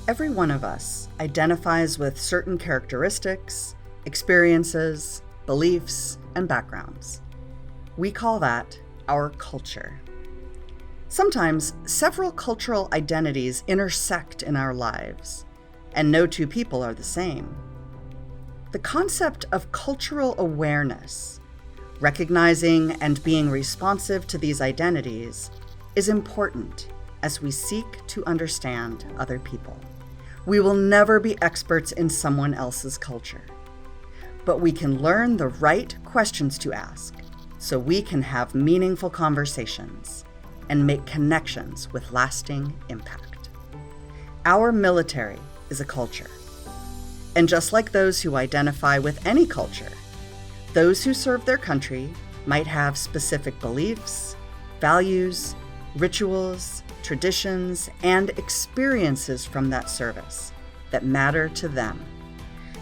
Every one of us identifies with certain characteristics, experiences, beliefs, and backgrounds. We call that our culture. Sometimes several cultural identities intersect in our lives, and no two people are the same. The concept of cultural awareness, recognizing and being responsive to these identities, is important as we seek to understand other people. We will never be experts in someone else's culture, but we can learn the right questions to ask so we can have meaningful conversations and make connections with lasting impact. Our military is a culture, and just like those who identify with any culture, those who serve their country might have specific beliefs, values, rituals, traditions, and experiences from that service that matter to them.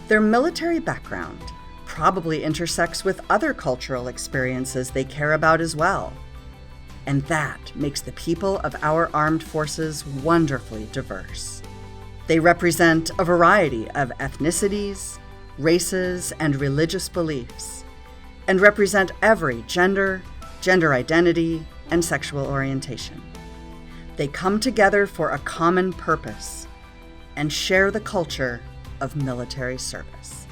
Their military background probably intersects with other cultural experiences they care about as well. And that makes the people of our armed forces wonderfully diverse. They represent a variety of ethnicities, races, and religious beliefs, and represent every gender, gender identity, and sexual orientation. They come together for a common purpose and share the culture of military service.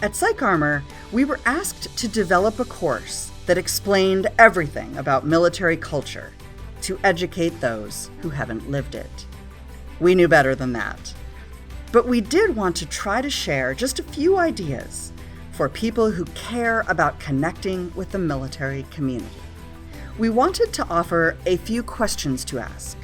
At PsychArmor, we were asked to develop a course that explained everything about military culture to educate those who haven't lived it. We knew better than that, but we did want to try to share just a few ideas for people who care about connecting with the military community. We wanted to offer a few questions to ask,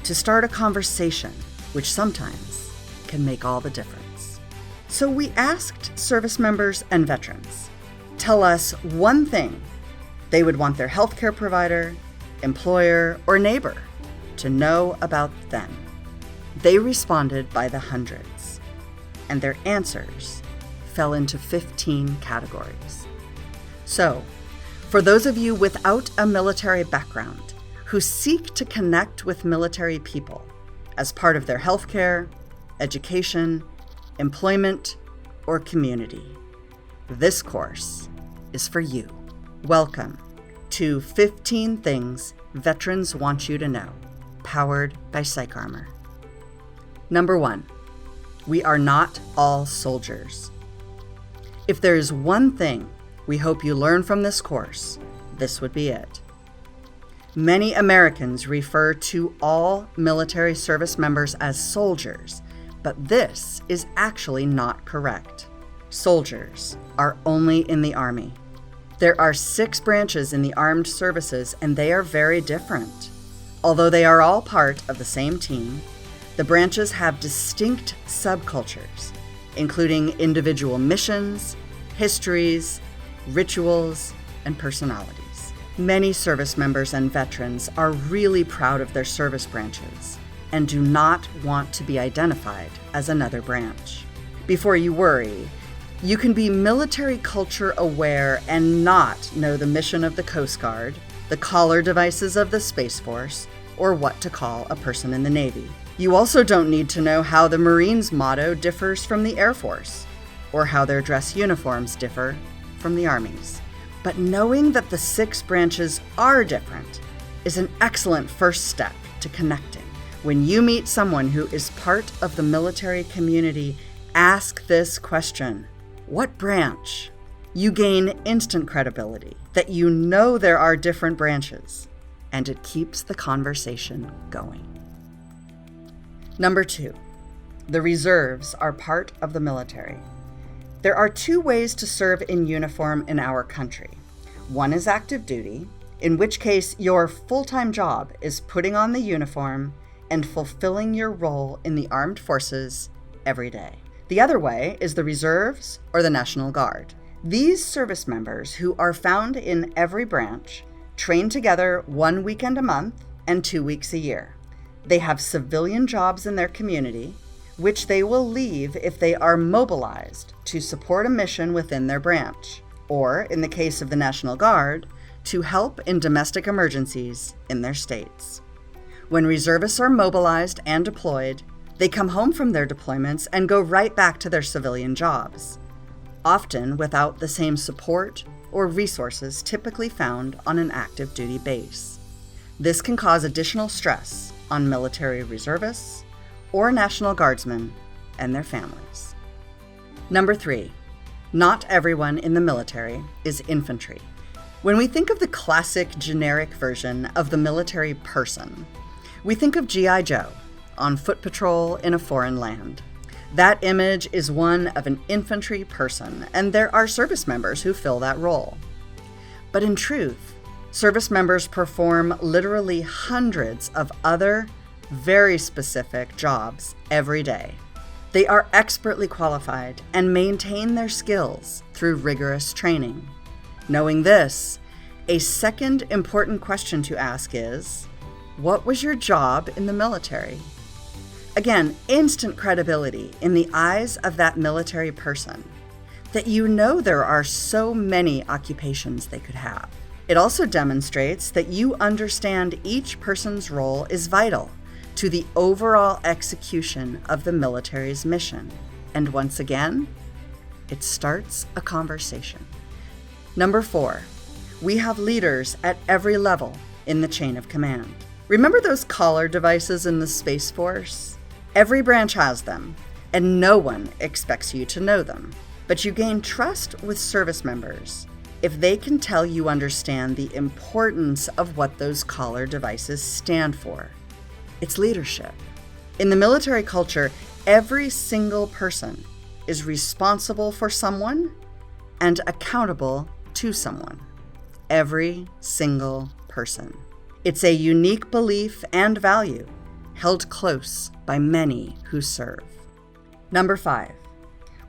to start a conversation, which sometimes can make all the difference. So we asked service members and veterans, tell us one thing they would want their healthcare provider, employer, or neighbor to know about them. They responded by the hundreds, and their answers fell into 15 categories. So, for those of you without a military background who seek to connect with military people as part of their healthcare, education, employment, or community, this course is for you. Welcome to 15 Things Veterans Want You to Know, powered by PsychArmor. Number 1, we are not all soldiers. If there is one thing we hope you learn from this course, this would be it. Many Americans refer to all military service members as soldiers, but this is actually not correct. Soldiers are only in the Army. There are 6 branches in the armed services, and they are very different. Although they are all part of the same team, the branches have distinct subcultures, including individual missions, histories, rituals, and personalities. Many service members and veterans are really proud of their service branches and do not want to be identified as another branch. Before you worry, you can be military culture aware and not know the mission of the Coast Guard, the collar devices of the Space Force, or what to call a person in the Navy. You also don't need to know how the Marines' motto differs from the Air Force, or how their dress uniforms differ from the Army's. But knowing that the 6 branches are different is an excellent first step to connecting. When you meet someone who is part of the military community, ask this question: what branch? You gain instant credibility that you know there are different branches, and it keeps the conversation going. Number 2, the reserves are part of the military. There are 2 ways to serve in uniform in our country. One is active duty, in which case your full-time job is putting on the uniform and fulfilling your role in the armed forces every day. The other way is the reserves or the National Guard. These service members, who are found in every branch, train together 1 weekend a month and 2 weeks a year. They have civilian jobs in their community, which they will leave if they are mobilized to support a mission within their branch, or, in the case of the National Guard, to help in domestic emergencies in their states. When reservists are mobilized and deployed, They come home from their deployments and go right back to their civilian jobs, often without the same support or resources typically found on an active duty base. This can cause additional stress on military reservists or National Guardsmen and their families. Number 3, not everyone in the military is infantry. When we think of the classic generic version of the military person, we think of G.I. Joe on foot patrol in a foreign land. That image is one of an infantry person, and there are service members who fill that role. But in truth, service members perform literally hundreds of other, very specific jobs every day. They are expertly qualified and maintain their skills through rigorous training. Knowing this, a second important question to ask is, what was your job in the military? Again, instant credibility in the eyes of that military person, that you know there are so many occupations they could have. It also demonstrates that you understand each person's role is vital to the overall execution of the military's mission. And once again, it starts a conversation. Number 4, we have leaders at every level in the chain of command. Remember those collar devices in the Space Force? Every branch has them, and no one expects you to know them. But you gain trust with service members if they can tell you understand the importance of what those collar devices stand for. It's leadership. In the military culture, every single person is responsible for someone and accountable to someone. Every single person. It's a unique belief and value held close by many who serve. Number 5,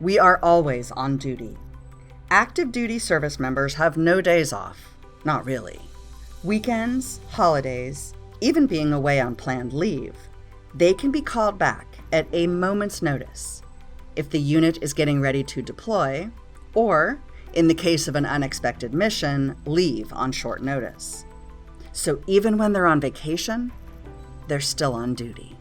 we are always on duty. Active duty service members have no days off. Not really. Weekends, holidays, even being away on planned leave, they can be called back at a moment's notice if the unit is getting ready to deploy, or, in the case of an unexpected mission, leave on short notice. So even when they're on vacation, they're still on duty.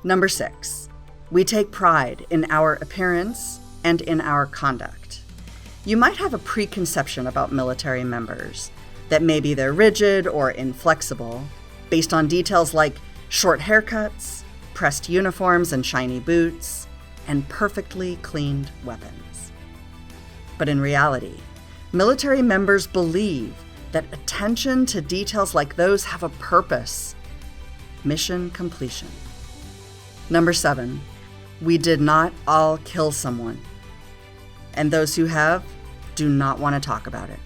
Number 6, we take pride in our appearance and in our conduct. You might have a preconception about military members, that maybe they're rigid or inflexible, based on details like short haircuts, pressed uniforms and shiny boots, and perfectly cleaned weapons. But in reality, military members believe that attention to details like those have a purpose: mission completion. Number 7, we did not all kill someone, and those who have do not want to talk about it.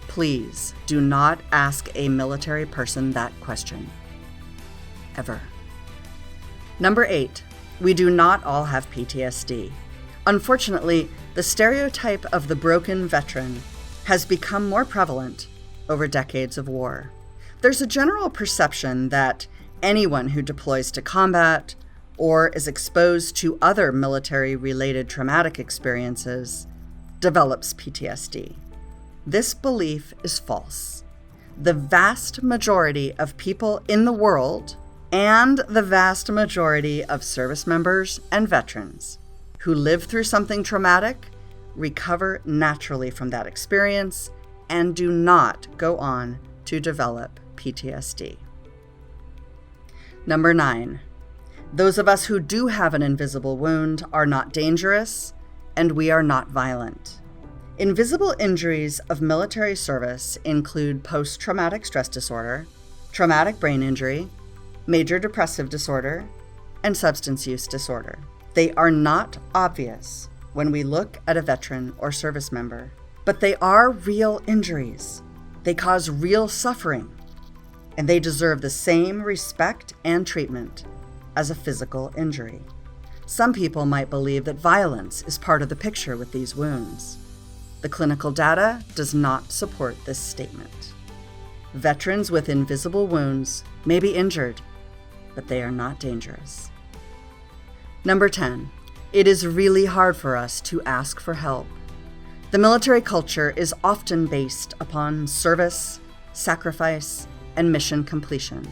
Please do not ask a military person that question. Ever. Number 8, we do not all have PTSD. Unfortunately, the stereotype of the broken veteran has become more prevalent over decades of war. There's a general perception that anyone who deploys to combat or is exposed to other military-related traumatic experiences develops PTSD. This belief is false. The vast majority of people in the world, and the vast majority of service members and veterans who live through something traumatic, recover naturally from that experience and do not go on to develop PTSD. Number 9, those of us who do have an invisible wound are not dangerous, and we are not violent. Invisible injuries of military service include post-traumatic stress disorder, traumatic brain injury, major depressive disorder, and substance use disorder. They are not obvious when we look at a veteran or service member, but they are real injuries. They cause real suffering, and they deserve the same respect and treatment as a physical injury. Some people might believe that violence is part of the picture with these wounds. The clinical data does not support this statement. Veterans with invisible wounds may be injured, but they are not dangerous. Number 10, it is really hard for us to ask for help. The military culture is often based upon service, sacrifice, and mission completion.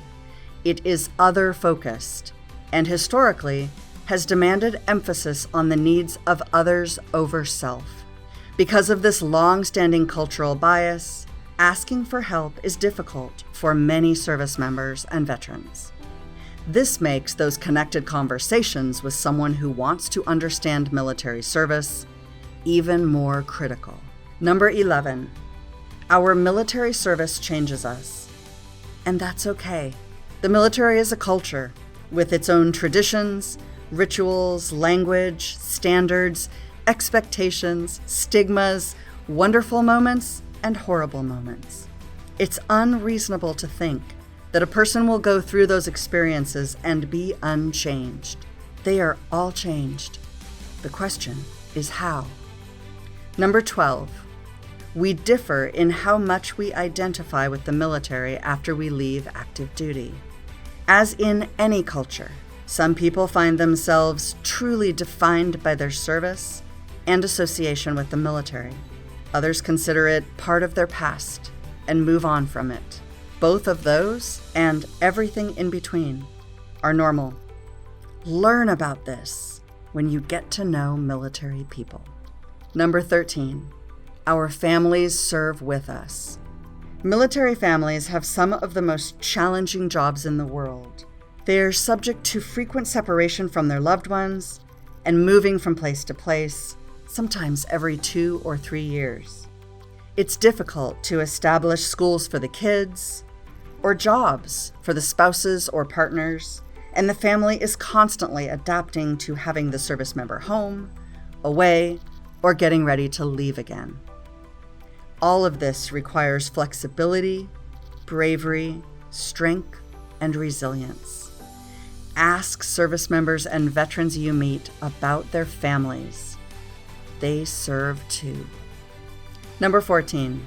It is other-focused and historically has demanded emphasis on the needs of others over self. Because of this long-standing cultural bias, asking for help is difficult for many service members and veterans. This makes those connected conversations with someone who wants to understand military service even more critical. Number 11, our military service changes us. And that's okay. The military is a culture with its own traditions, rituals, language, standards, expectations, stigmas, wonderful moments, and horrible moments. It's unreasonable to think that a person will go through those experiences and be unchanged. They are all changed. The question is how. Number 12, we differ in how much we identify with the military after we leave active duty. As in any culture, some people find themselves truly defined by their service and association with the military. Others consider it part of their past and move on from it. Both of those and everything in between are normal. Learn about this when you get to know military people. Number 13, our families serve with us. Military families have some of the most challenging jobs in the world. They are subject to frequent separation from their loved ones and moving from place to place, sometimes every 2 or 3 years. It's difficult to establish schools for the kids or jobs for the spouses or partners, and the family is constantly adapting to having the service member home, away, or getting ready to leave again. All of this requires flexibility, bravery, strength, and resilience. Ask service members and veterans you meet about their families. They serve too. Number 14,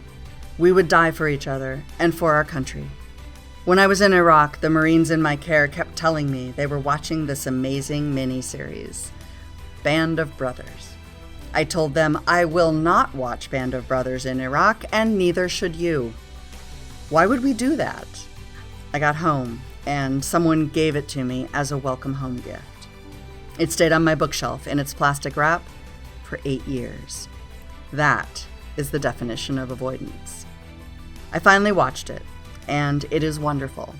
we would die for each other and for our country. When I was in Iraq, the Marines in my care kept telling me they were watching this amazing mini-series, Band of Brothers. I told them I will not watch Band of Brothers in Iraq, and neither should you. Why would we do that? I got home, and someone gave it to me as a welcome home gift. It stayed on my bookshelf in its plastic wrap for 8 years. That is the definition of avoidance. I finally watched it, and it is wonderful.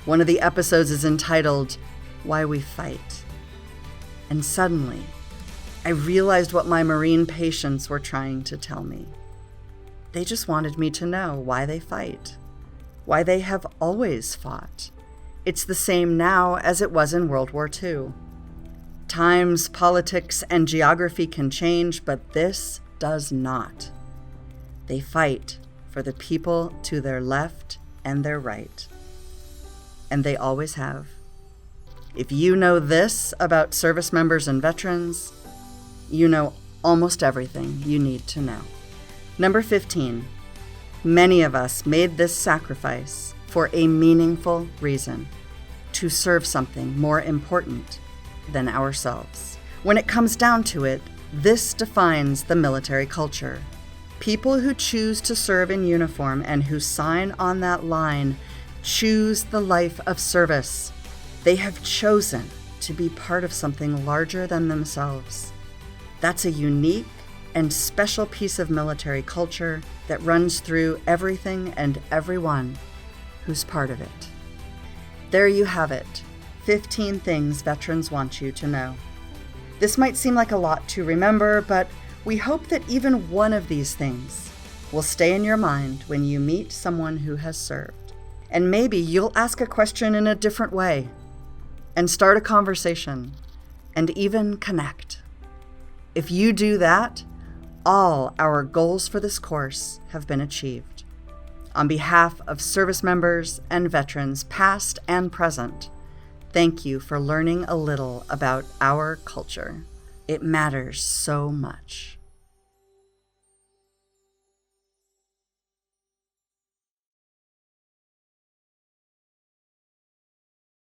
One of the episodes is entitled, Why We Fight. And suddenly, I realized what my Marine patients were trying to tell me. They just wanted me to know why they fight, why they have always fought. It's the same now as it was in World War II. Times, politics, and geography can change, but this does not. They fight for the people to their left and their right. And they always have. If you know this about service members and veterans, you know almost everything you need to know. Number 15, many of us made this sacrifice for a meaningful reason, to serve something more important than ourselves. When it comes down to it, this defines the military culture. People who choose to serve in uniform and who sign on that line choose the life of service. They have chosen to be part of something larger than themselves. That's a unique and special piece of military culture that runs through everything and everyone who's part of it. There you have it, 15 things veterans want you to know. This might seem like a lot to remember, but we hope that even one of these things will stay in your mind when you meet someone who has served. And maybe you'll ask a question in a different way and start a conversation and even connect. If you do that, all our goals for this course have been achieved. On behalf of service members and veterans, past and present, thank you for learning a little about our culture. It matters so much.